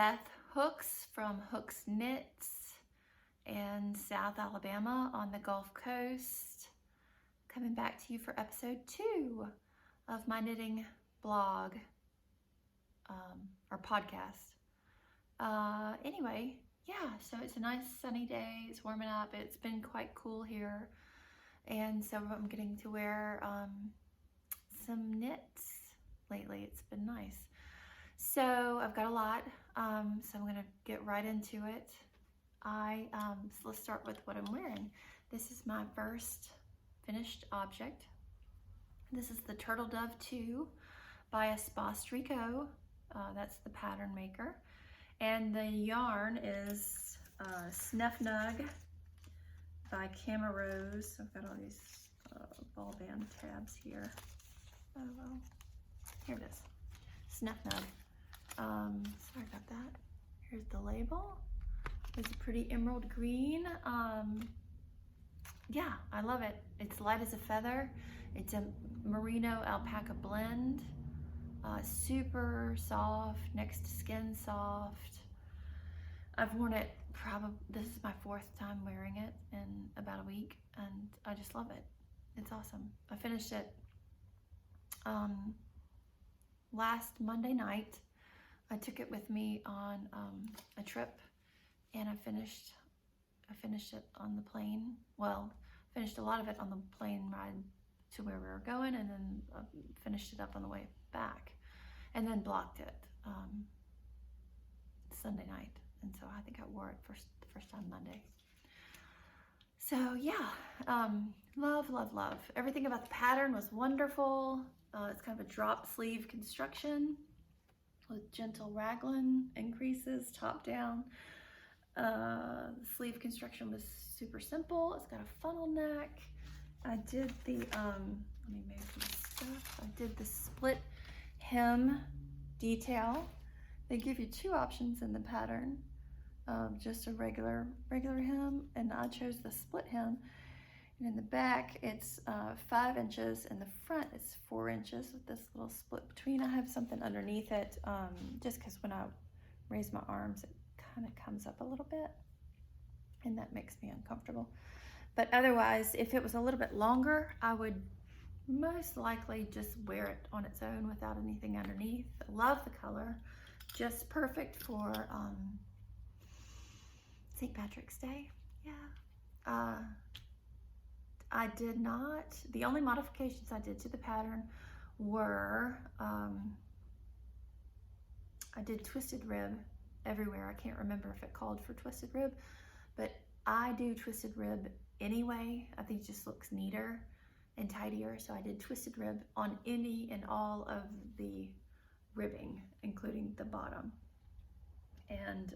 Beth Hooks from Hooks Knits in South Alabama on the Gulf Coast, coming back to you for episode 2 of my knitting blog or podcast. Anyway, yeah, so it's a nice sunny day. It's warming up. It's been quite cool here, and so I'm getting to wear some knits lately. It's been nice. So I've got a lot, so I'm going to get right into it. So let's start with what I'm wearing. This is my first finished object. This is the Turtle Dove 2 by Espostrico. That's the pattern maker. And the yarn is Snuff Nug by Camarose. I've got all these ball band tabs here. Oh, well, here it is. Snuff Nug. Sorry about that. Here's the label. It's a pretty emerald green. Yeah, I love it. It's light as a feather. It's a merino alpaca blend. Super soft, next to skin soft. I've worn it this is my 4th time wearing it in about a week, and I just love it. It's awesome. I finished it last Monday night. I took it with me on a trip, and I finished it on the plane. Well, finished a lot of it on the plane ride to where we were going, and then finished it up on the way back, and then blocked it Sunday night. And so I think I wore it the first time Monday. So yeah, love, love, love. Everything about the pattern was wonderful. It's kind of a drop sleeve construction with gentle raglan increases, top down. The sleeve construction was super simple. It's got a funnel neck. I did the, let me move this stuff. I did the split hem detail. They give you 2 options in the pattern. Just a regular hem, and I chose the split hem. And in the back, it's 5 inches. In the front, it's 4 inches with this little split between. I have something underneath it, just because when I raise my arms, it kind of comes up a little bit, and that makes me uncomfortable. But otherwise, if it was a little bit longer, I would most likely just wear it on its own without anything underneath. I love the color. Just perfect for St. Patrick's Day. Yeah. The only modifications I did to the pattern were, I did twisted rib everywhere. I can't remember if it called for twisted rib, but I do twisted rib anyway. I think it just looks neater and tidier. So I did twisted rib on any and all of the ribbing, including the bottom. And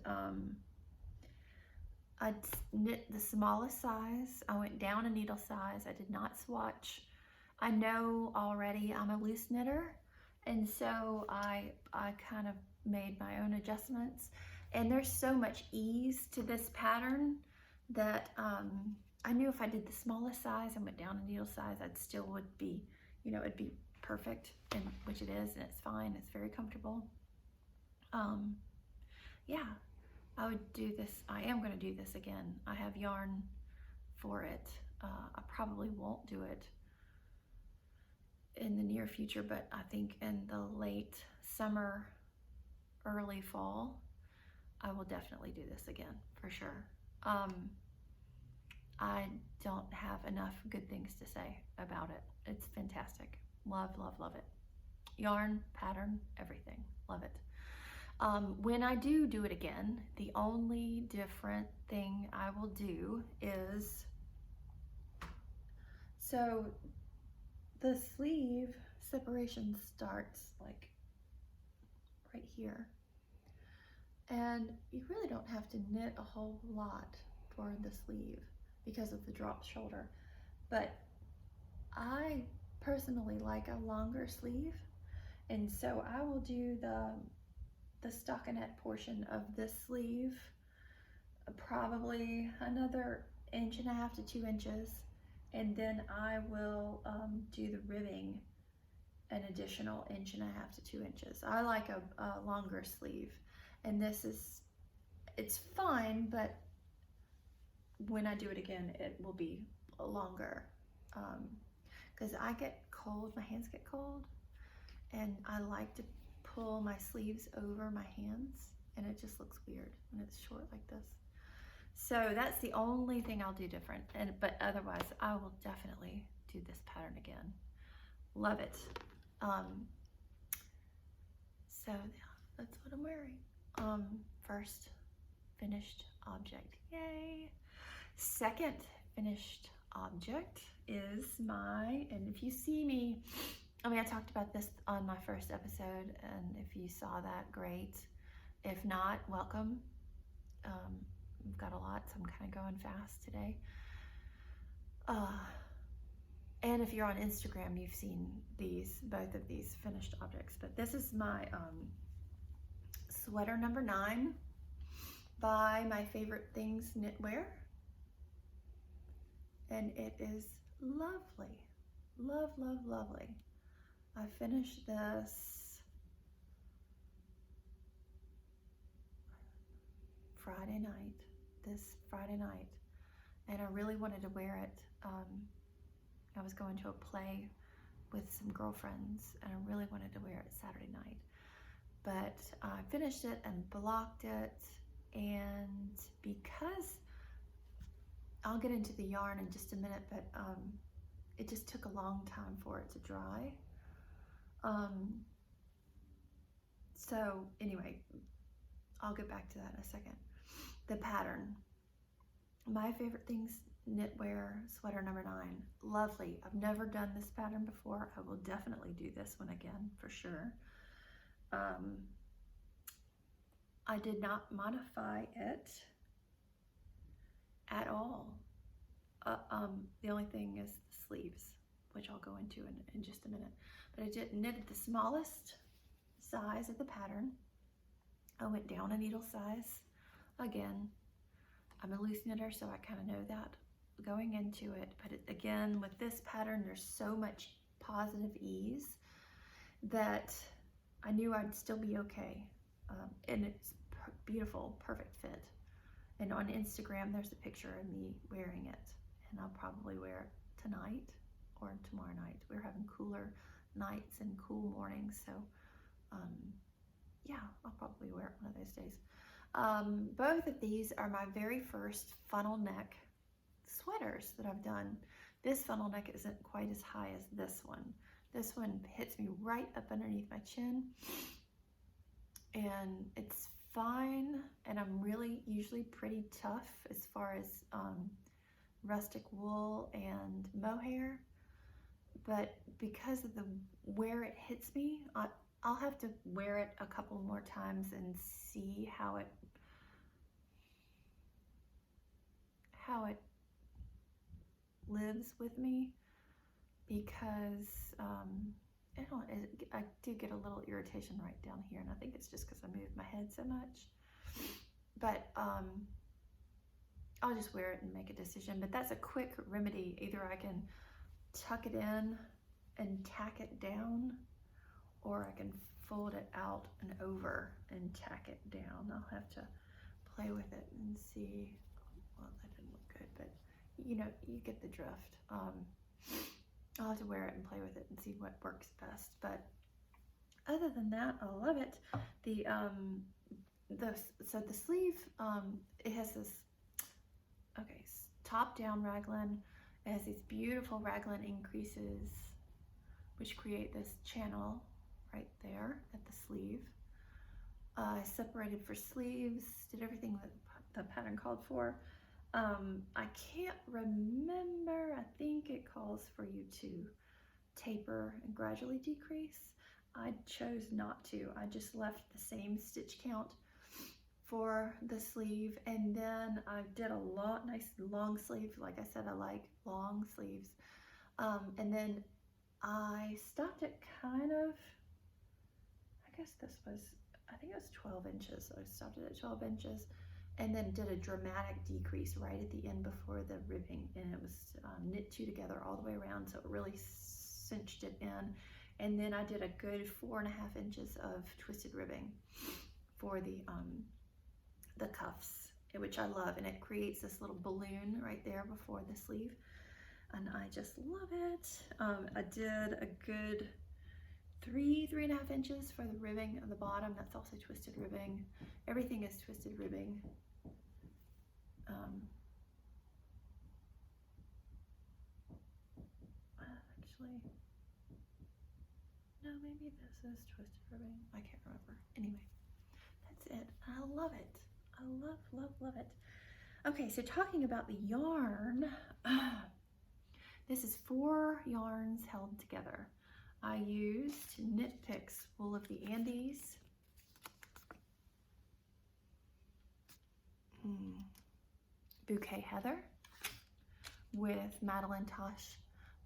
I knit the smallest size. I went down a needle size. I did not swatch. I know already I'm a loose knitter, and so I kind of made my own adjustments. And there's so much ease to this pattern that I knew if I did the smallest size and went down a needle size, I'd still would be, it'd be perfect, and which it is, and it's fine. It's very comfortable. Yeah. I would do this. I am going to do this again. I have yarn for it. I probably won't do it in the near future, but I think in the late summer, early fall, I will definitely do this again for sure. I don't have enough good things to say about it. It's fantastic. Love, love, love it. Yarn, pattern, everything. Love it. When I do it again, the only different thing I will do is, so the sleeve separation starts like right here, and you really don't have to knit a whole lot for the sleeve because of the drop shoulder, but I personally like a longer sleeve, and so I will do the stockinette portion of this sleeve, probably another 1.5 to 2 inches, and then I will do the ribbing an additional 1.5 to 2 inches. I like a longer sleeve, And it's fine, but when I do it again, it will be longer. Because I get cold, my hands get cold, and I like to pull my sleeves over my hands, and it just looks weird when it's short like this. So that's the only thing I'll do different, but otherwise I will definitely do this pattern again. Love it. So yeah, that's what I'm wearing. First finished object, yay. Second finished object is and if you see me, I talked about this on my first episode, and if you saw that, great. If not, welcome. We've got a lot, so I'm kind of going fast today. And if you're on Instagram, you've seen both of these finished objects. But this is my sweater number 9 by My Favorite Things Knitwear. And it is lovely. Love, love, lovely. I finished this this Friday night, and I really wanted to wear it. I was going to a play with some girlfriends, and I really wanted to wear it Saturday night. But I finished it and blocked it, and because I'll get into the yarn in just a minute, but it just took a long time for it to dry. So anyway, I'll get back to that in a second. The pattern, My Favorite Things Knitwear sweater number 9, lovely. I've never done this pattern before. I will definitely do this one again for sure. I did not modify it at all. The only thing is the sleeves, which I'll go into in just a minute. But I knitted the smallest size of the pattern. I went down a needle size. Again, I'm a loose knitter, so I kind of know that going into it. But again, with this pattern, there's so much positive ease that I knew I'd still be okay. And it's beautiful, perfect fit. And on Instagram, there's a picture of me wearing it. And I'll probably wear it tonight or tomorrow night. We're having cooler nights and cool mornings, so yeah, I'll probably wear it one of those days. Both of these are my very first funnel neck sweaters that I've done. This funnel neck isn't quite as high as this one. This one hits me right up underneath my chin, and it's fine, and I'm really usually pretty tough as far as rustic wool and mohair, but because of where it hits me, I'll have to wear it a couple more times and see how it lives with me, because I do get a little irritation right down here, and I think it's just because I move my head so much. But I'll just wear it and make a decision. But that's a quick remedy. Either I can tuck it in and tack it down, or I can fold it out and over and tack it down. I'll have to play with it and see. Well, that didn't look good, but you get the drift. I'll have to wear it and play with it and see what works best. But other than that, I love it. So the sleeve, it has this top down raglan. It has these beautiful raglan increases, which create this channel right there at the sleeve. I separated for sleeves, did everything that the pattern called for. I can't remember, I think it calls for you to taper and gradually decrease. I chose not to. I just left the same stitch count for the sleeve, and then I did a nice long sleeve. Like I said, I like long sleeves. And then I stopped at kind of, I think it was 12 inches. So I stopped it at 12 inches and then did a dramatic decrease right at the end before the ribbing. And it was knit 2 together all the way around. So it really cinched it in. And then I did a good 4.5 inches of twisted ribbing for the cuffs, which I love, and it creates this little balloon right there before the sleeve, and I just love it. I did a good 3.5 inches for the ribbing on the bottom. That's also twisted ribbing. Everything is twisted ribbing. Actually, no, maybe this is twisted ribbing. I can't remember. Anyway, that's it. I love it. I love, love, love it. Okay, so talking about the yarn, this is 4 yarns held together. I used Knit Picks Wool of the Andes, Bouquet Heather with Madeline Tosh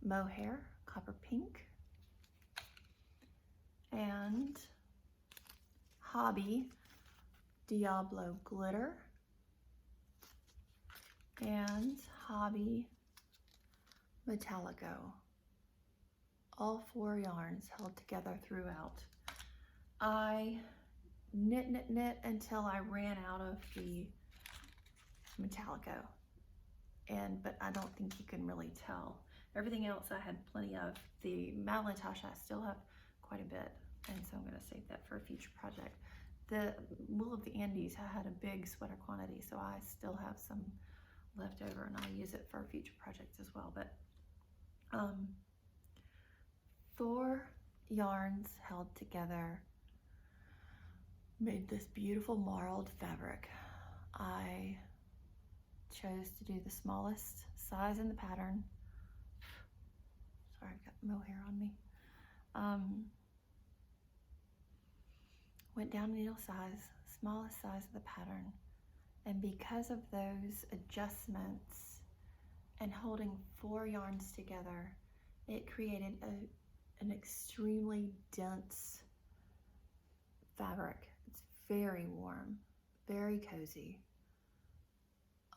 Mohair, Copper Pink, and Hobby Diablo Glitter, and Hobby Metallico. All 4 yarns held together throughout. I knit until I ran out of the Metallico, but I don't think you can really tell. Everything else I had plenty of. The Madeline Tosh I still have quite a bit, and so I'm going to save that for a future project. The Wool of the Andes, I had a big sweater quantity, so I still have some left over, and I'll use it for future projects as well. But 4 yarns held together made this beautiful marled fabric. I chose to do the smallest size in the pattern. Sorry, I've got mohair on me. Went down needle size, smallest size of the pattern. And because of those adjustments and holding 4 yarns together, it created an extremely dense fabric. It's very warm, very cozy.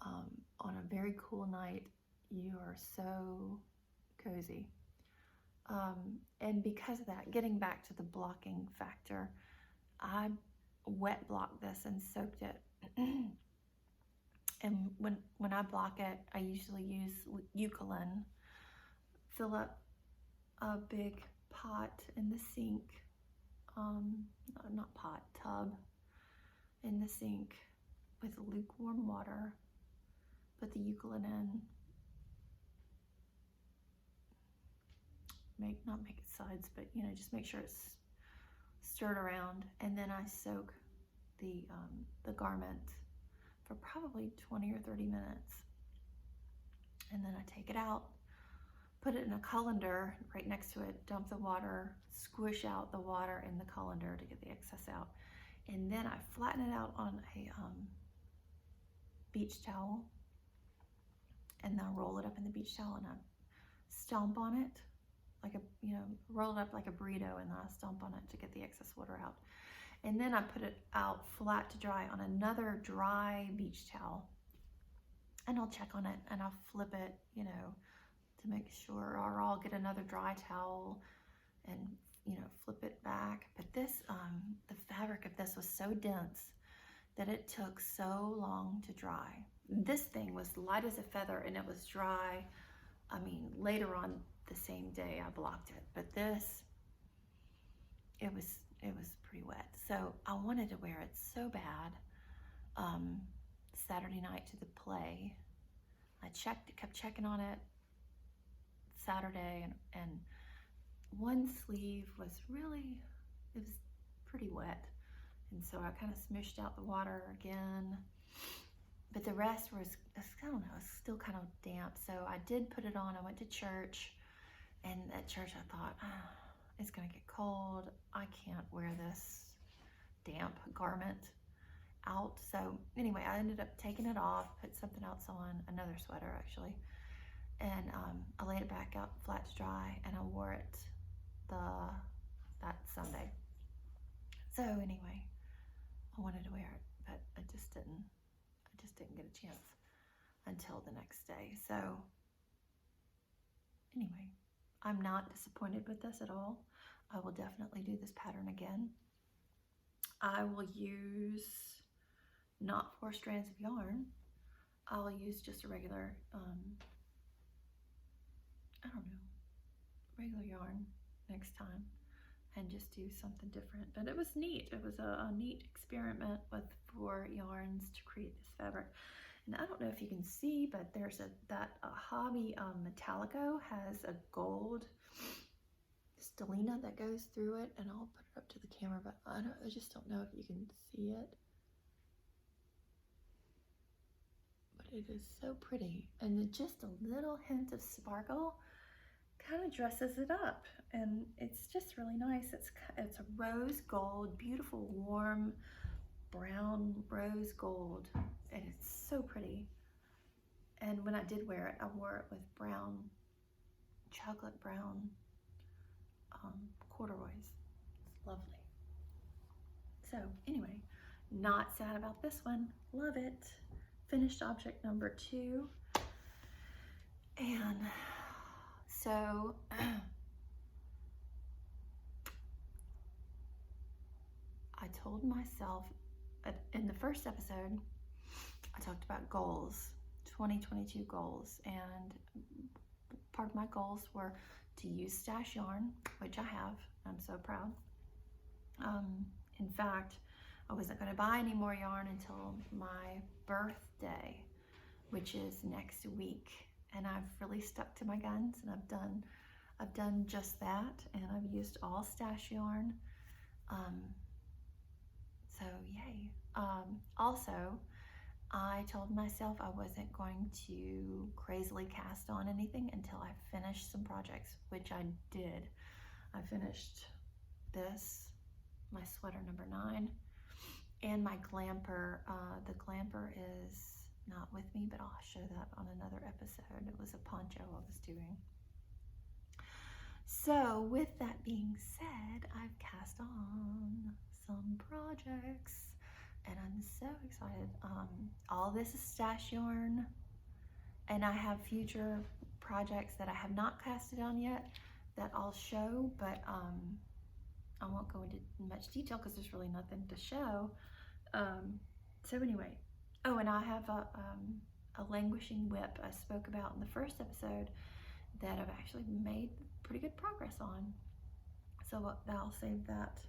On a very cool night, you are so cozy. And because of that, getting back to the blocking factor, I wet blocked this and soaked it. And when I block it, I usually use eucalyptus. Fill up a big pot in the sink, not pot, tub in the sink with lukewarm water. Put the eucalyptus in. Not make it sides, but just make sure it's stirred around, and then I soak the garment for probably 20 or 30 minutes, and then I take it out, put it in a colander right next to it, dump the water, squish out the water in the colander to get the excess out, and then I flatten it out on a beach towel, and then I roll it up in the beach towel, and I stomp on it like roll it up like a burrito, and then I stomp on it to get the excess water out. And then I put it out flat to dry on another dry beach towel, and I'll check on it, and I'll flip it, to make sure, or I'll get another dry towel and flip it back. But this, the fabric of this was so dense that it took so long to dry. This thing was light as a feather, and it was dry. I mean, later on the same day I blocked it, but this, it was pretty wet. So I wanted to wear it so bad. Saturday night to the play, I kept checking on it Saturday, and one sleeve was it was pretty wet, and so I kind of smushed out the water again, but the rest was, I don't know, still kind of damp. So I did put it on. I went to church, and at church I thought, it's gonna get cold. I can't wear this damp garment out. So anyway, I ended up taking it off, put something else on, another sweater actually, and I laid it back out flat to dry, and I wore it that Sunday. So anyway, I wanted to wear it, but I just didn't get a chance until the next day. So anyway, I'm not disappointed with this at all. I will definitely do this pattern again. I will use not 4 strands of yarn. I'll use just a regular, I don't know, regular yarn next time and just do something different. But it was neat. It was a neat experiment with 4 yarns to create this fabric. And I don't know if you can see, but there's that Hobby Metallico has a gold stellina that goes through it, and I'll put it up to the camera, but I just don't know if you can see it. But it is so pretty, and just a little hint of sparkle kind of dresses it up, and it's just really nice. It's a rose gold, beautiful warm brown rose gold, and it's so pretty. And when I did wear it, I wore it with brown, chocolate brown corduroys. It's lovely. So anyway, not sad about this one. Love it. Finished object number 2. And so I told myself in the first episode, I talked about goals, 2022 goals, and part of my goals were to use stash yarn, which I have. I'm so proud. In fact, I wasn't going to buy any more yarn until my birthday, which is next week, and I've really stuck to my guns, and I've done just that, and I've used all stash yarn. So yay. Also, I told myself I wasn't going to crazily cast on anything until I finished some projects, which I did. I finished this, my sweater number 9, and my glamper. The glamper is not with me, but I'll show that on another episode. It was a poncho I was doing. So with that being said, I've cast on some projects, and I'm so excited. All this is stash yarn, and I have future projects that I have not casted on yet that I'll show, but I won't go into much detail because there's really nothing to show. So anyway, oh, and I have a languishing whip I spoke about in the first episode that I've actually made pretty good progress on. So I'll save that.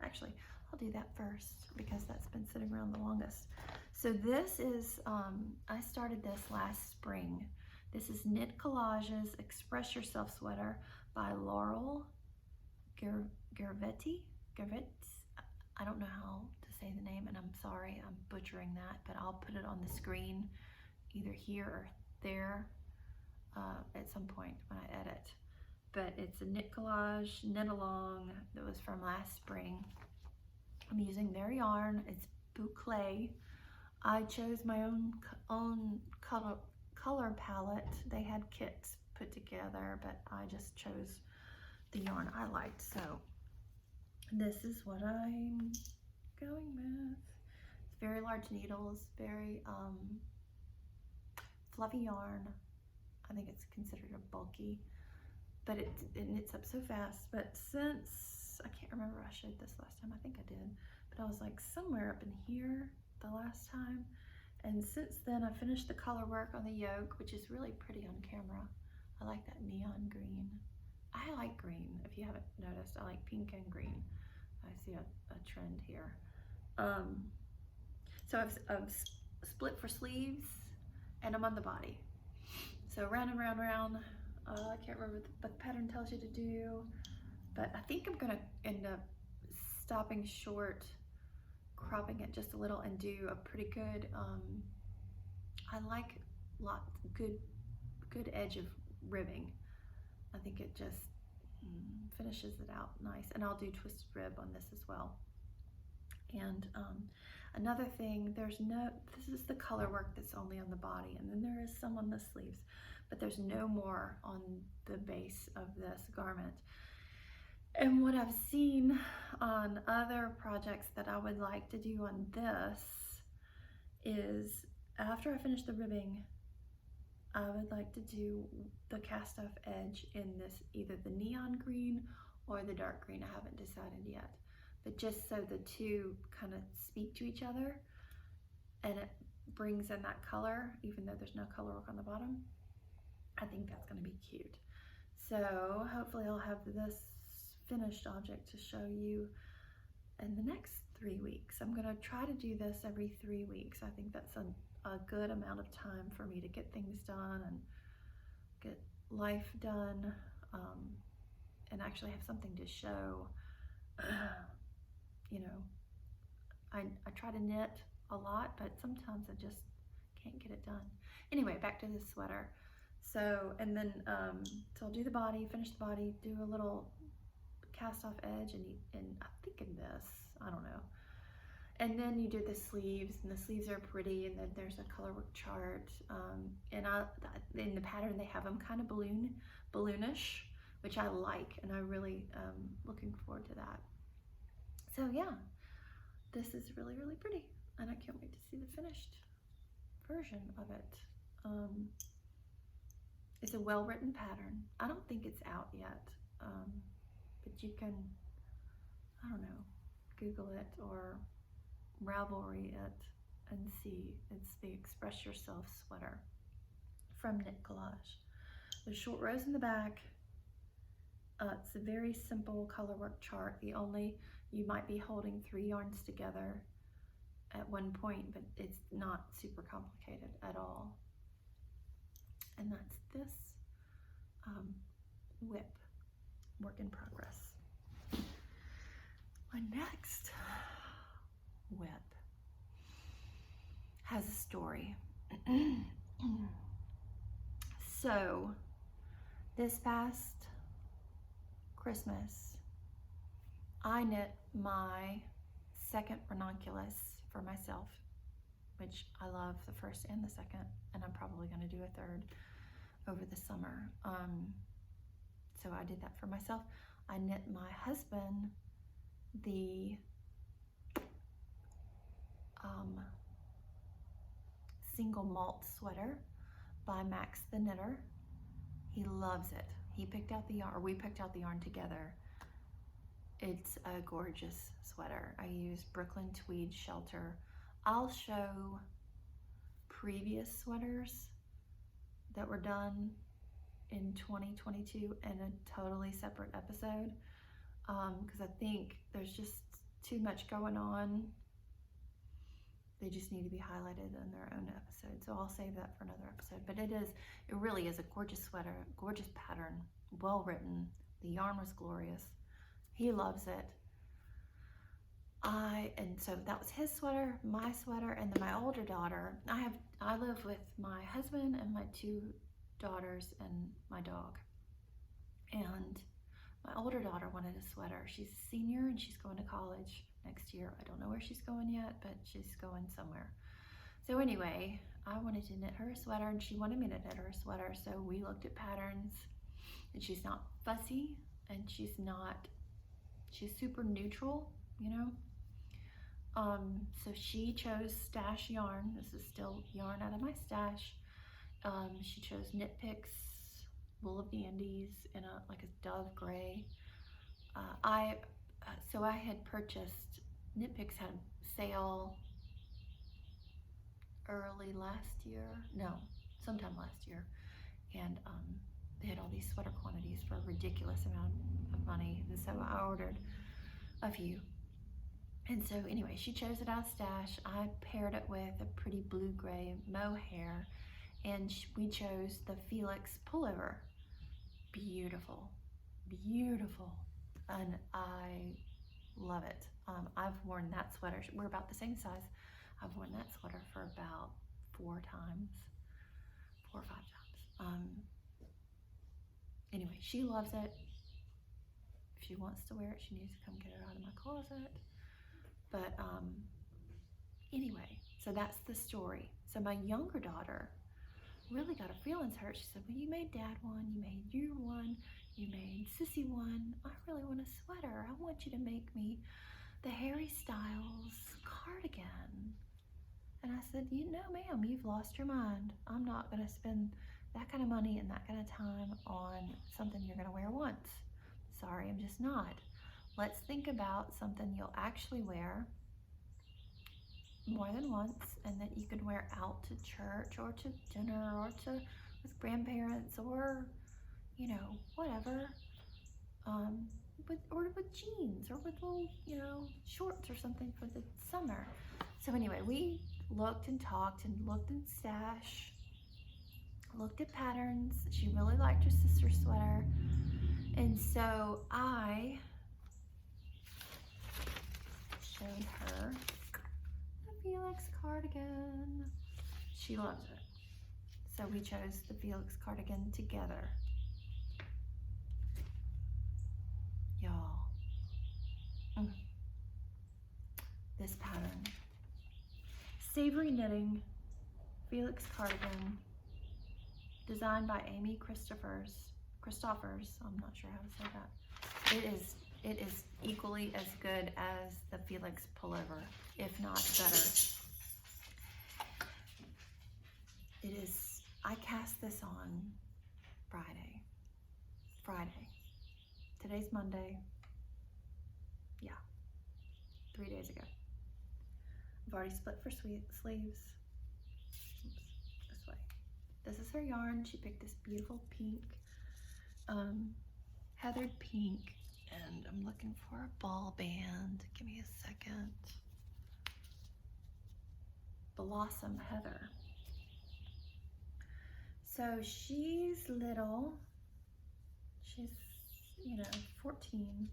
Actually, I'll do that first because that's been sitting around the longest. So this is, I started this last spring. This is Knit Collages Express Yourself Sweater by Laurel Gervetti. I don't know how to say the name, and I'm sorry, I'm butchering that, but I'll put it on the screen either here or there at some point when I edit. But it's a knit collage, knit along, that was from last spring. I'm using their yarn. It's boucle. I chose my own color palette. They had kits put together, but I just chose the yarn I liked. So this is what I'm going with. It's very large needles, very fluffy yarn. I think it's considered a bulky, but it knits up so fast. But since, I can't remember if I showed this last time, I think I did, but I was like somewhere up in here the last time. And since then I finished the color work on the yoke, which is really pretty on camera. I like that neon green. I like green, if you haven't noticed. I like pink and green. I see a trend here. So I've split for sleeves, and I'm on the body. So round and round, round. I can't remember what the pattern tells you to do, but I think I'm gonna end up stopping short, cropping it just a little, and do a pretty good, I like good edge of ribbing. I think it just finishes it out nice. And I'll do twisted rib on this as well. And another thing, this is the color work that's only on the body, and then there is some on the sleeves, but there's no more on the base of this garment. And what I've seen on other projects that I would like to do on this is, after I finish the ribbing, I would like to do the cast off edge in this, either the neon green or the dark green. I haven't decided yet, but just so the two kind of speak to each other, and it brings in that color, even though there's no color work on the bottom. I think that's going to be cute. So hopefully I'll have this finished object to show you in the next 3 weeks. I'm going to try to do this every 3 weeks. I think that's a good amount of time for me to get things done and get life done, and actually have something to show. You know, I try to knit a lot, but sometimes I just can't get it done. Anyway, back to this sweater. So, and then, so I'll do the body, finish the body, do a little cast off edge, and I'm thinking this, I don't know. And then you do the sleeves, and the sleeves are pretty, and then there's a color work chart. And in the pattern, they have them kind of balloonish, which I like, and I really looking forward to that. So yeah, this is really, really pretty, and I can't wait to see the finished version of it. It's a well-written pattern. I don't think it's out yet, but you can, I don't know, Google it or Ravelry it and see. It's the Express Yourself sweater from Knit Collage. There's short rows in the back. It's a very simple color work chart. You might be holding 3 yarns together at one point, but it's not super complicated at all. And that's this whip, work in progress. My next whip has a story. So this past Christmas, I knit my second ranunculus for myself, which I love the first and the second, and I'm probably going to do a third over the summer. So I did that for myself. I knit my husband the single malt sweater by Max the Knitter. He loves it. He picked out the yarn, or we picked out the yarn together. It's a gorgeous sweater. I used Brooklyn Tweed Shelter. I'll show previous sweaters that were done in 2022 in a totally separate episode, because I think there's just too much going on. They just need to be highlighted in their own episode. So I'll save that for another episode. But it really is a gorgeous sweater, gorgeous pattern, well written. The yarn was glorious. He loves it. And so that was his sweater, my sweater, and then my older daughter. I live with my husband and my 2 daughters and my dog. And my older daughter wanted a sweater. She's a senior and she's going to college next year. I don't know where she's going yet, but she's going somewhere. So anyway, I wanted to knit her a sweater, and she wanted me to knit her a sweater. So we looked at patterns, and she's not fussy, and she's super neutral, you know. So she chose stash yarn. This is still yarn out of my stash. She chose Knit Picks Wool of the Andes in like a dove gray. So I had purchased, Knit Picks had a sale early last year, no, sometime last year, and they had all these sweater quantities for a ridiculous amount of money, and so I ordered a few. And so anyway, she chose it out of stash. I paired it with a pretty blue-gray mohair, and we chose the Felix pullover. Beautiful, beautiful, and I love it. I've worn that sweater. We're about the same size. I've worn that sweater for about 4 or 5 times. Anyway, she loves it. If she wants to wear it, she needs to come get it out of my closet. But anyway, so that's the story. So my younger daughter really got her feelings hurt. She said, well, you made Dad one, you made you one, you made Sissy one. I really want a sweater. I want you to make me the Harry Styles cardigan. And I said, no, ma'am, you've lost your mind. I'm not going to spend that kind of money and that kind of time on something you're going to wear once. Sorry, I'm just not. let's think about something you'll actually wear more than once, and that you can wear out to church or to dinner or to with grandparents, or you know, whatever, with jeans or with little, you know, shorts or something for the summer. So anyway, we looked and talked and looked in stash, looked at patterns. She really liked her sister's sweater, and so I showed her the Felix cardigan. She loves it. So we chose the Felix cardigan together. Y'all, this pattern, Savory Knitting, Felix cardigan, designed by Amy Christophers. I'm not sure how to say that. It is equally as good as the Felix pullover, if not better. It is. I cast this on Friday. Today's Monday. Yeah, 3 days ago. I've already split for sleeves. Oops, this way. This is her yarn. She picked this beautiful pink, heathered pink, and I'm looking for a ball band. Give me a second. Blossom Heather. So she's little. She's, you know, 14.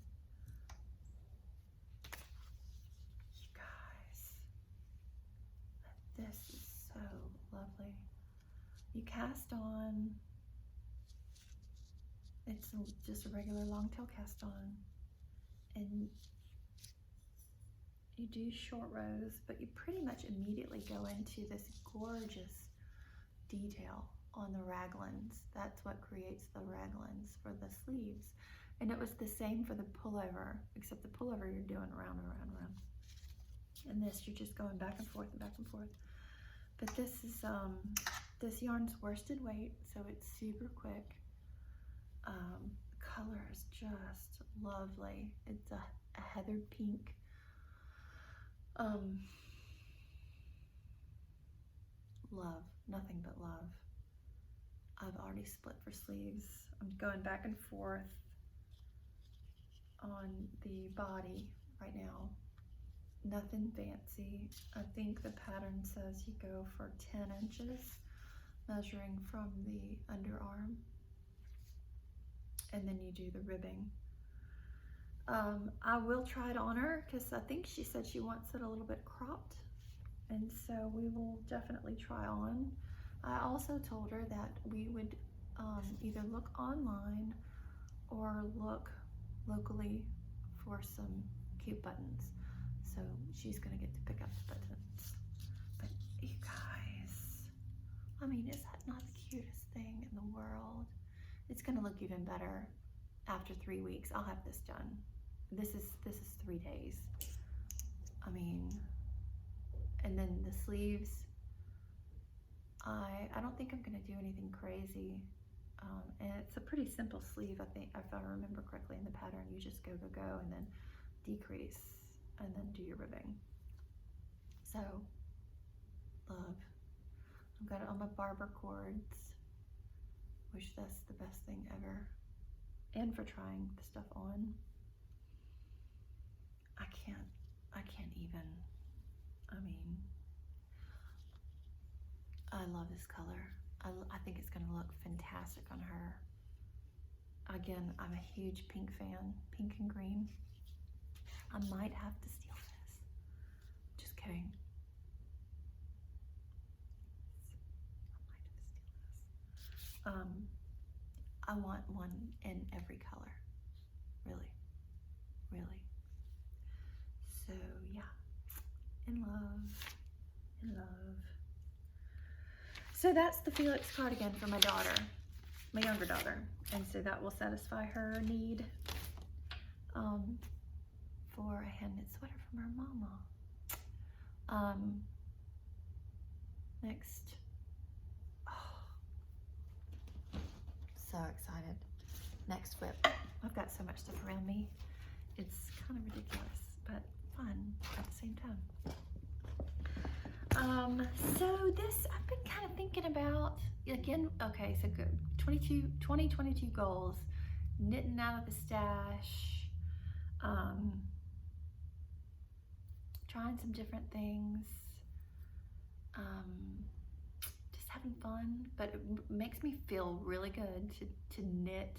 You guys, this is so lovely. You cast on, it's just a regular long tail cast on, and you do short rows, but you pretty much immediately go into this gorgeous detail on the raglans. That's what creates the raglans for the sleeves. And it was the same for the pullover, except the pullover you're doing round and round and round. And this, you're just going back and forth and back and forth. But this is, this yarn's worsted weight, so it's super quick. Color is just lovely. It's a heathered pink. Love, nothing but love. I've already split for sleeves. I'm going back and forth on the body right now. Nothing fancy. I think the pattern says you go for 10 inches, measuring from the underarm, and then you do the ribbing. I will try it on her because I think she said she wants it a little bit cropped, and so we will definitely try on. I also told her that we would either look online or look locally for some cute buttons. So she's gonna get to pick up the buttons. But you guys, I mean, is that not the cutest thing in the world? It's gonna look even better after 3 weeks. I'll have this done. This is 3 days. I mean, and then the sleeves, I don't think I'm gonna do anything crazy. And it's a pretty simple sleeve, I think, if I remember correctly in the pattern. You just go, and then decrease, and then do your ribbing. So, love. I've got it on my barber cords, which that's the best thing ever. And for trying the stuff on. I can't even, I mean, I love this color. I think it's gonna look fantastic on her. Again, I'm a huge pink fan, pink and green. I might have to steal this. Just kidding. I might have to steal this. I want one in every color, really, really. So yeah, in love. So that's the Felix cardigan for my daughter, my younger daughter. And so that will satisfy her need for a hand-knit sweater from her mama. Next, so excited. Next whip. I've got so much stuff around me. It's kind of ridiculous, but fun at the same time. So this, I've been kind of thinking about, again, okay, so good, 2022 goals, knitting out of the stash, trying some different things, just having fun, but it makes me feel really good to knit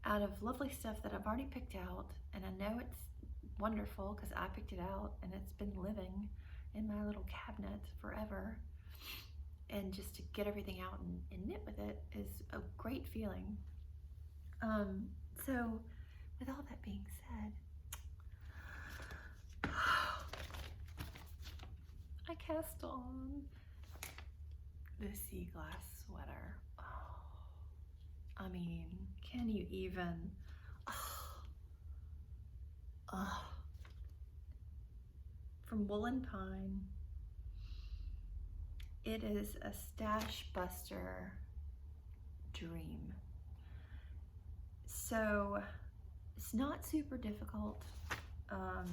out of lovely stuff that I've already picked out, and I know it's wonderful because I picked it out and it's been living in my little cabinet forever, and just to get everything out and knit with it is a great feeling. So with all that being said, I cast on the sea glass sweater. Oh, I mean, can you even? From Woolen Pine. It is a stash buster dream. So it's not super difficult. I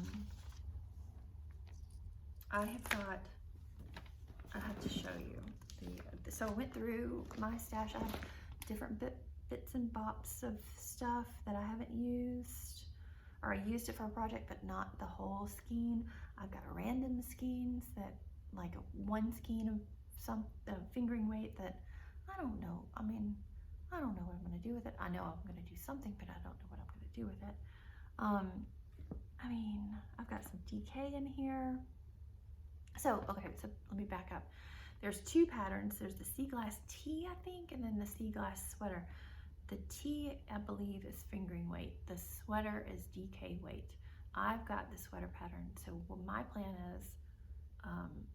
have to show you. So I went through my stash. I have different bits and bops of stuff that I haven't used, or I used it for a project, but not the whole skein. I've got random skeins that, like one skein of some fingering weight that I don't know. I mean, I don't know what I'm going to do with it. I know I'm going to do something, but I don't know what I'm going to do with it. I mean, I've got some DK in here. So, okay, so let me back up. There's two patterns. There's the sea glass tee, I think, and then the sea glass sweater. The tee, I believe, is fingering weight. The sweater is DK weight. I've got the sweater pattern, so what my plan is,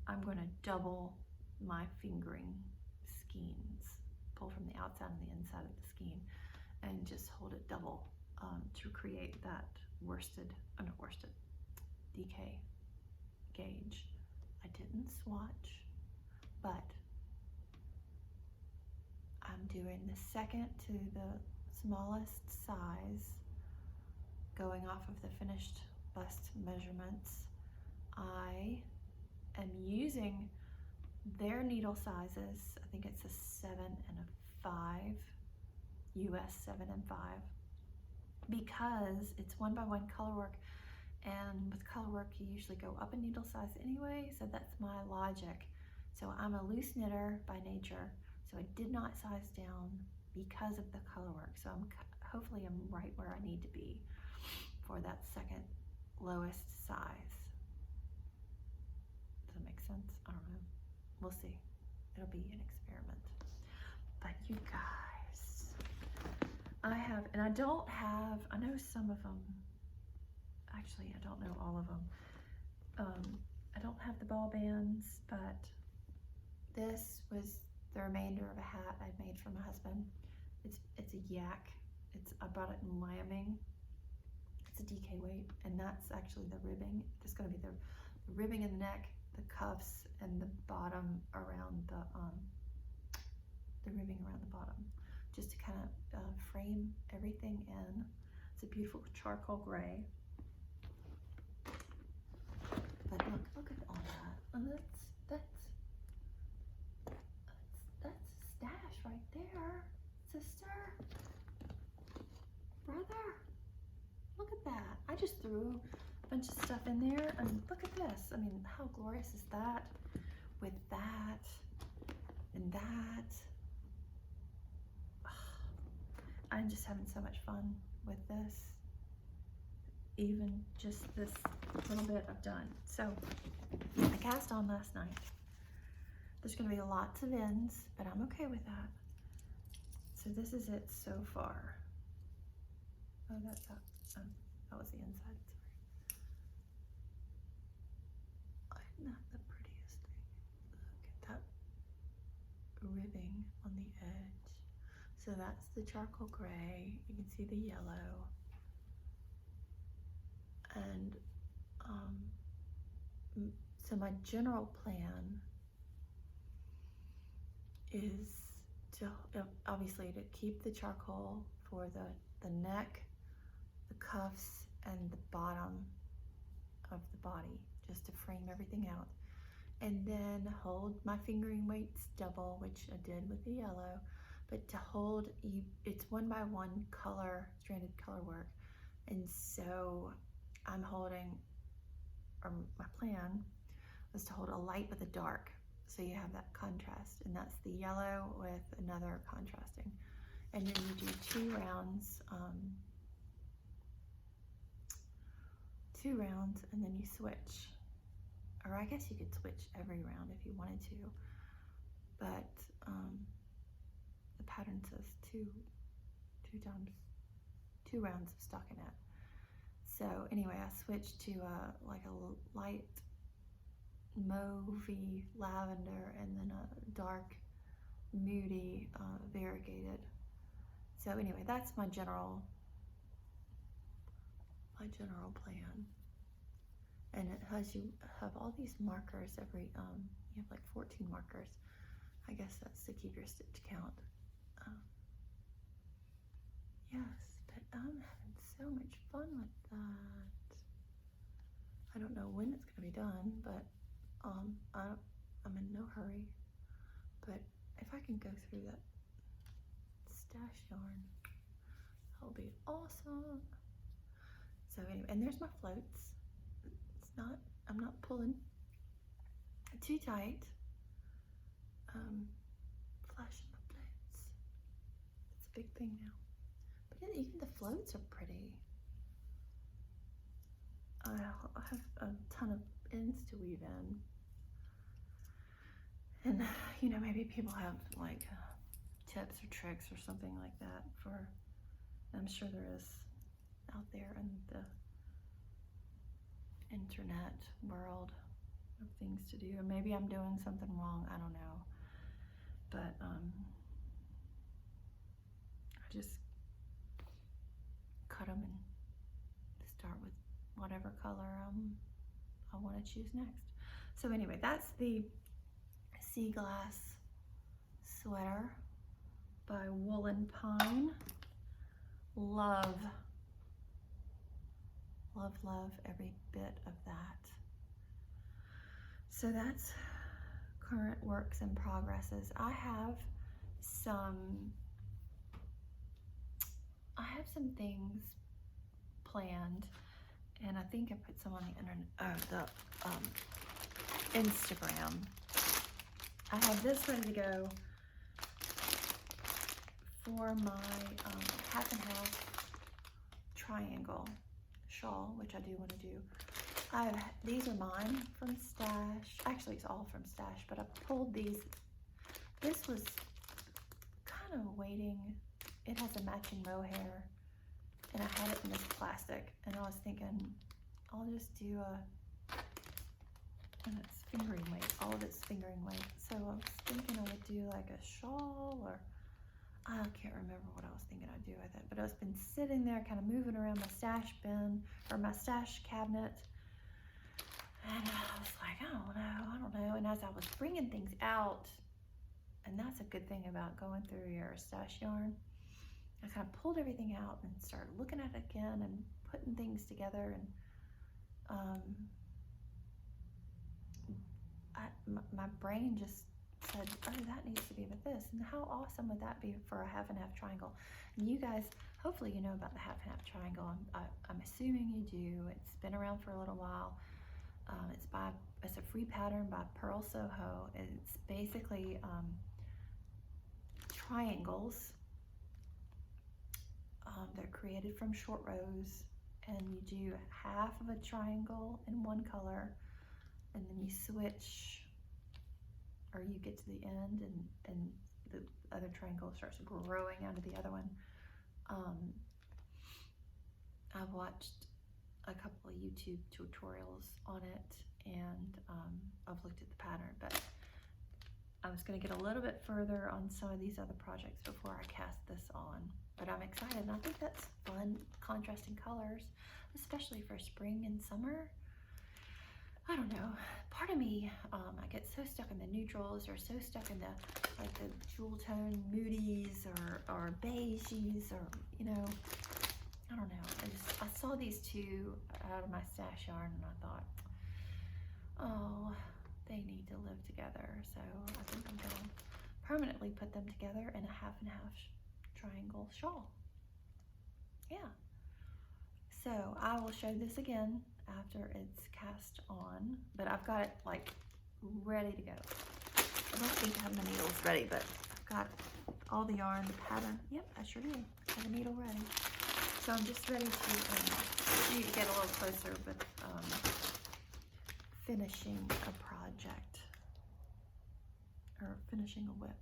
I'm going to double my fingering skeins, pull from the outside and the inside of the skein, and just hold it double to create that DK gauge. I didn't swatch, but I'm doing the second to the smallest size, going off of the finished bust measurements. I am using their needle sizes. I think it's a 7 and a 5, US 7 and 5, because it's 1x1 color work, and with color work you usually go up a needle size anyway, so that's my logic. So I'm a loose knitter by nature, so I did not size down because of the color work. So hopefully I'm right where I need to be for that second lowest size. Does that make sense? I don't know. We'll see. It'll be an experiment. But you guys, I know some of them. Actually, I don't know all of them. I don't have the ball bands, but this was the remainder of a hat I'd made for my husband. It's a yak. I bought it in Wyoming. It's a DK weight, and that's actually the ribbing. There's going to be the ribbing in the neck, the cuffs, and the bottom around the ribbing around the bottom, just to kind of frame everything in. It's a beautiful charcoal gray. But look at all that, and that's stash right there, sister, brother. Look at that. I just threw a bunch of stuff in there, and look at this. I mean, how glorious is that? With that and that. I'm just having so much fun with this. Even just this little bit I've done. So I cast on last night. There's going to be lots of ends, but I'm okay with that. So this is it so far. Oh, that's up. That was the inside. Sorry. Not the prettiest thing. Look at that ribbing on the edge. So that's the charcoal gray. You can see the yellow. And so my general plan is to obviously to keep the charcoal for the neck, the cuffs, and the bottom of the body, just to frame everything out. And then hold my fingering weights double, which I did with the yellow, but to hold you, it's 1 by 1 color, stranded color work. And so I'm holding, or my plan was to hold a light with a dark, so you have that contrast, and that's the yellow with another contrasting. And then you do 2 rounds, and then you switch. Or I guess you could switch every round if you wanted to, but the pattern says two rounds of stockinette. So anyway, I switched to like a light mauvey lavender and then a dark moody variegated. So anyway, that's my general plan. And it has, you have all these markers every, you have like 14 markers. I guess that's to keep your stitch count. Yes, but I'm having so much fun with that. I don't know when it's gonna be done, but I'm in no hurry. But if I can go through that stash yarn, that'll be awesome. So anyway, and there's my floats. I'm not pulling too tight. Flashing my floats. It's a big thing now. But even the floats are pretty. I have a ton of ends to weave in. And you know, maybe people have like tips or tricks or something like that for, I'm sure there is out there in the internet world of things to do, or maybe I'm doing something wrong, I don't know, but I just cut them and start with whatever color I want to choose next. So anyway, that's the Sea Glass sweater by Woolen Pine. Love every bit of that. So that's current works in progresses. I have some things planned, and I think I put some on the internet, the Instagram. I have this ready to go for my half and half triangle shawl, which I do want to do. These are mine from Stash. Actually, it's all from Stash, but I pulled these. This was kind of waiting. It has a matching mohair, and I had it in this plastic, and I was thinking I'll just do and it's fingering weight. All of it's fingering weight. So I was thinking I would do like a shawl, or I can't remember what I was thinking I'd do with it, but it's been sitting there kind of moving around my stash bin, or my stash cabinet, and I was like, I don't know, and as I was bringing things out, and that's a good thing about going through your stash yarn, I kind of pulled everything out and started looking at it again and putting things together, and my brain just said, oh, that needs to be with this, and how awesome would that be for a half and half triangle? And you guys, hopefully you know about the half and half triangle. I'm assuming you do. It's been around for a little while. It's a free pattern by Pearl Soho. It's basically triangles. They're created from short rows, and you do half of a triangle in one color, and then you switch, or you get to the end, and the other triangle starts growing out of the other one. I've watched a couple of YouTube tutorials on it, and I've looked at the pattern, but I was going to get a little bit further on some of these other projects before I cast this on. But I'm excited, and I think that's fun, contrasting colors, especially for spring and summer. I don't know, part of me, I get so stuck in the neutrals, or so stuck in the jewel tone moodies, or beiges, or, you know, I don't know. I saw these two out of my stash yarn and I thought, oh, they need to live together. So I think I'm gonna permanently put them together in a half and half triangle shawl. Yeah. So I will show this again after it's cast on, but I've got it like ready to go. I don't think I have my needles ready, but I've got all the yarn, the pattern. Yep, I sure do. I have a needle ready. So I'm just ready to get a little closer with finishing a project or finishing a whip.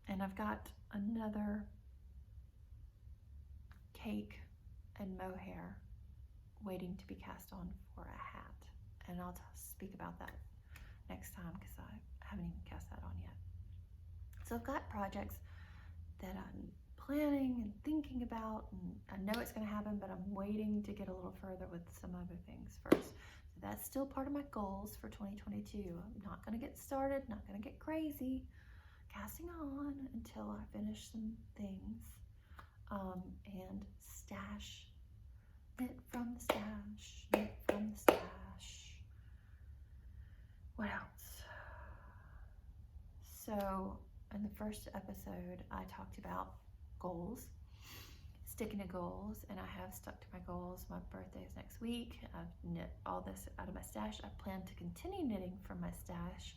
And I've got another cake and mohair waiting to be cast on for a hat. And I'll speak about that next time because I haven't even cast that on yet. So I've got projects that I'm planning and thinking about, and I know it's going to happen, but I'm waiting to get a little further with some other things first. So that's still part of my goals for 2022. I'm not going to get started, not going to get crazy casting on until I finish some things and stash, knit from the stash, knit from the stash. What else? So in the first episode, I talked about goals, sticking to goals, and I have stuck to my goals. My birthday is next week. I've knit all this out of my stash. I plan to continue knitting from my stash.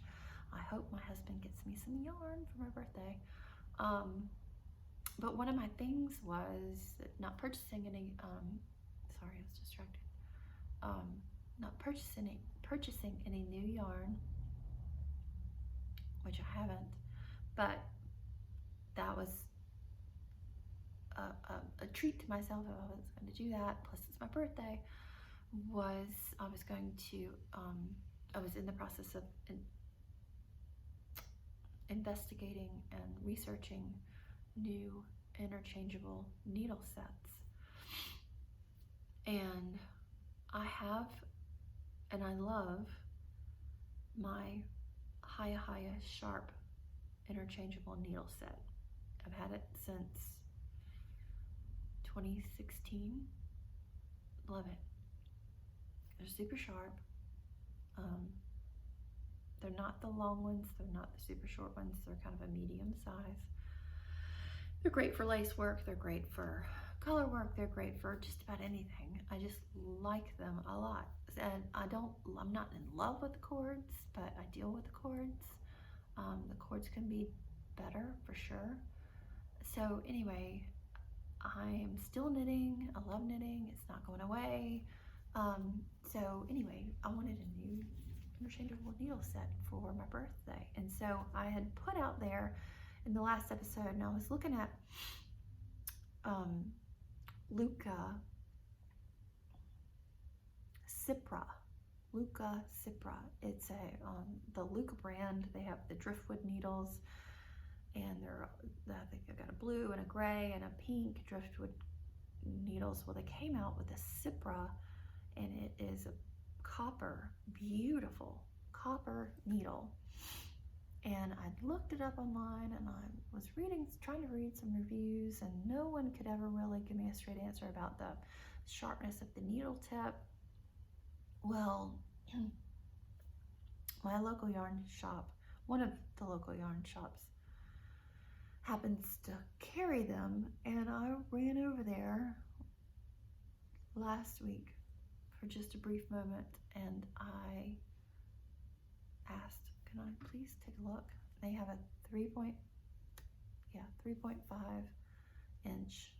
I hope my husband gets me some yarn for my birthday. But one of my things was not purchasing any, sorry, I was distracted. Not purchasing any new yarn, which I haven't, but that was a treat to myself if I was going to do that. Plus it's my birthday. I was in the process of investigating and researching new interchangeable needle sets. And I love my Haya Sharp interchangeable needle set. I've had it since 2016. Love it. They're super sharp. They're not the long ones, they're not the super short ones, they're kind of a medium size. They're great for lace work, they're great for color work, they're great for just about anything. I just like them a lot. And I'm not in love with the cords, but I deal with the cords. The cords can be better for sure. So anyway, I am still knitting. I love knitting. It's not going away. So anyway, I wanted a new interchangeable needle set for my birthday. And so I had put out there in the last episode, and I was looking at Luca Cipra. It's the Luca brand. They have the driftwood needles, and I think they've got a blue and a gray and a pink driftwood needles. Well, they came out with a Cipra, and it is a beautiful copper needle. And I looked it up online, and I was trying to read some reviews, and no one could ever really give me a straight answer about the sharpness of the needle tip. Well, my local yarn shop, one of the local yarn shops, happens to carry them, and I ran over there last week for just a brief moment, and I asked, can I please take a look? They have a 3.5 inch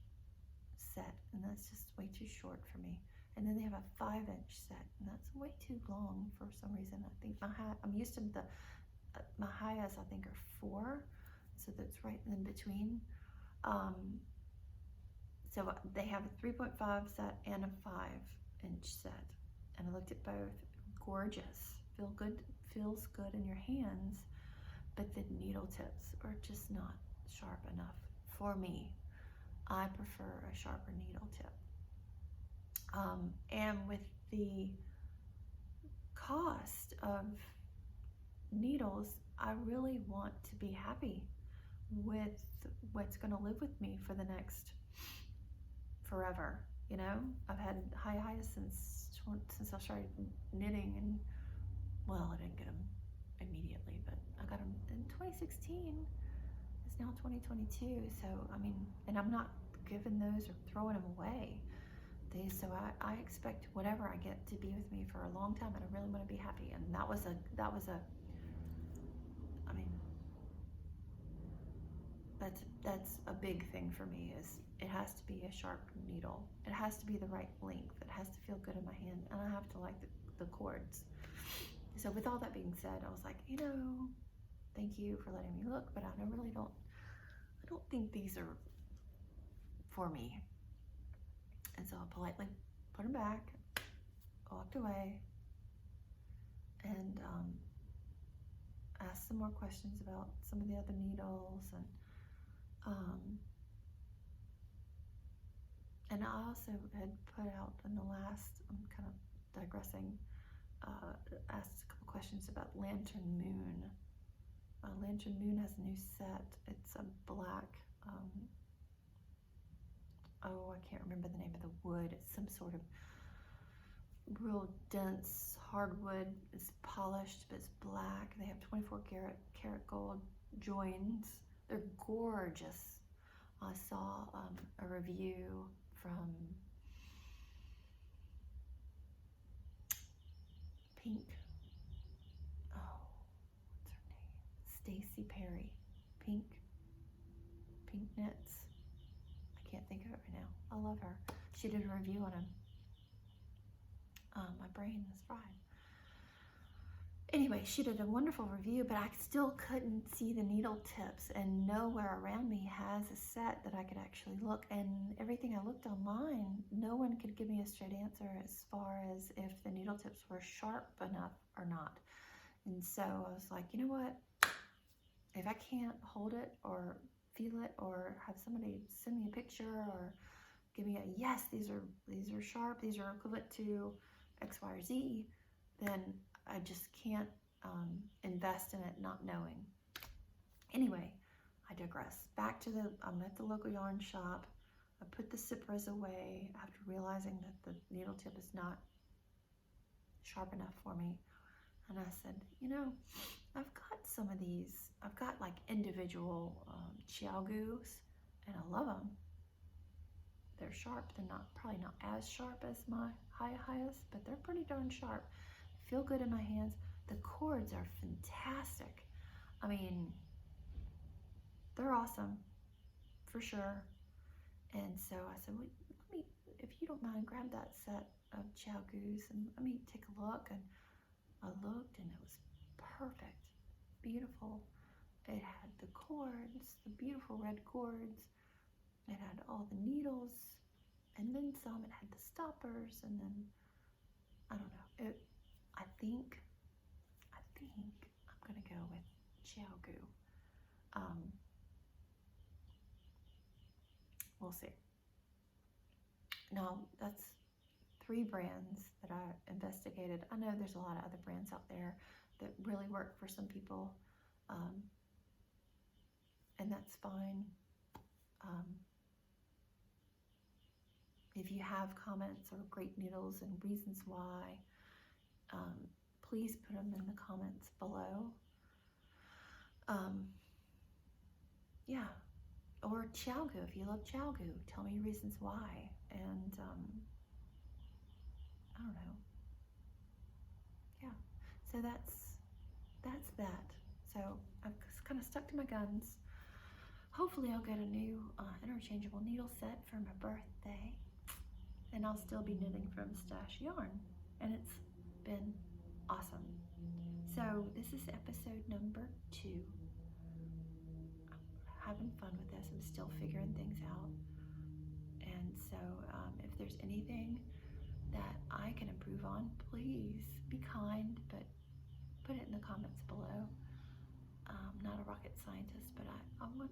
set, and that's just way too short for me. And then they have a 5-inch set, and that's way too long for some reason. I think I'm used to my Hayas, I think, are 4, so that's right in between. So they have a 3.5 set and a 5-inch set, and I looked at both. Gorgeous, feels good in your hands, but the needle tips are just not sharp enough for me. I prefer a sharper needle tip. And with the cost of needles, I really want to be happy with what's going to live with me for the next forever. You know, I've had high highs since I started knitting, and well, I didn't get them immediately, but I got them in 2016. It's now 2022, so I mean, and I'm not giving those or throwing them away. So I expect whatever I get to be with me for a long time, and I really want to be happy. And that was a I mean, that's a big thing for me. Is it has to be a sharp needle. It has to be the right length. It has to feel good in my hand, and I have to like the cords. So with all that being said, I was like, you know, thank you for letting me look, but I don't think these are for me. And so I politely put them back, walked away, and asked some more questions about some of the other needles, and I also had put out in the last, I'm kind of digressing, asked a couple questions about Lantern Moon. Lantern Moon has a new set. It's a black, I can't remember the name of the wood. It's some sort of real dense hardwood. It's polished, but it's black. They have 24 karat gold joins. They're gorgeous. I saw a review from Pink. Oh, what's her name? Stacy Perry. Pink Knits. I can't think of it right now. I love her. She did a review on them. My brain is fried. Anyway, she did a wonderful review, but I still couldn't see the needle tips, and nowhere around me has a set that I could actually look. And everything I looked online, no one could give me a straight answer as far as if the needle tips were sharp enough or not. And so I was like, you know what? If I can't hold it or feel it or have somebody send me a picture or give me a yes, these are sharp, these are equivalent to X, Y, or Z, then I just can't invest in it not knowing. Anyway, I digress. Back to I'm at the local yarn shop. I put the Cipras away after realizing that the needle tip is not sharp enough for me. And I said, you know, I've got some of these. I've got like individual Chiaogus, and I love them. They're sharp. They're probably not as sharp as my highest, but they're pretty darn sharp. Feel good in my hands. The cords are fantastic. I mean, they're awesome for sure. And so I said, well, let me, if you don't mind, grab that set of Chiaogus and let me take a look. And I looked, and it was perfect, beautiful. It had the cords, the beautiful red cords. It had all the needles, and then some. It had the stoppers, and then I don't know. I think I'm gonna go with Chiaogu. We'll see. Now that's 3 brands that I investigated. I know there's a lot of other brands out there that really work for some people, and that's fine. If you have comments or great needles and reasons why, please put them in the comments below. Yeah, or Chiaogu, if you love Chiaogu, tell me reasons why. And I don't know. Yeah, so that's that. So I've kind of stuck to my guns. Hopefully I'll get a new interchangeable needle set for my birthday, and I'll still be knitting from Stash Yarn, and it's been awesome. So this is episode number 2. I'm having fun with this. I'm still figuring things out, and so if there's anything that I can improve on, please be kind, but put it in the comments below. I'm not a rocket scientist, but I want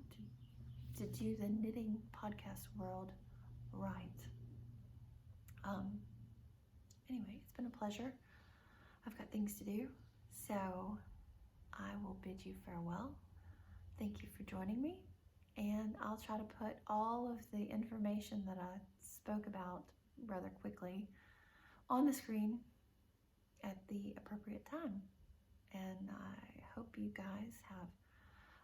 to do the knitting podcast world right. Anyway, it's been a pleasure. I've got things to do, so I will bid you farewell. thank you for joining me. And I'll try to put all of the information that I spoke about rather quickly on the screen at the appropriate time. And I hope you guys have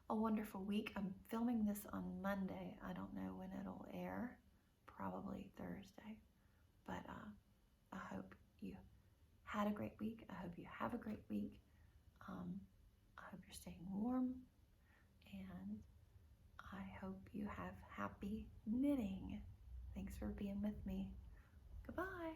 a wonderful week. I'm filming this on Monday. I don't know when it'll air, probably Thursday. But I hope you had a great week. I hope you have a great week. I hope you're staying warm. And I hope you have happy knitting. Thanks for being with me. Goodbye.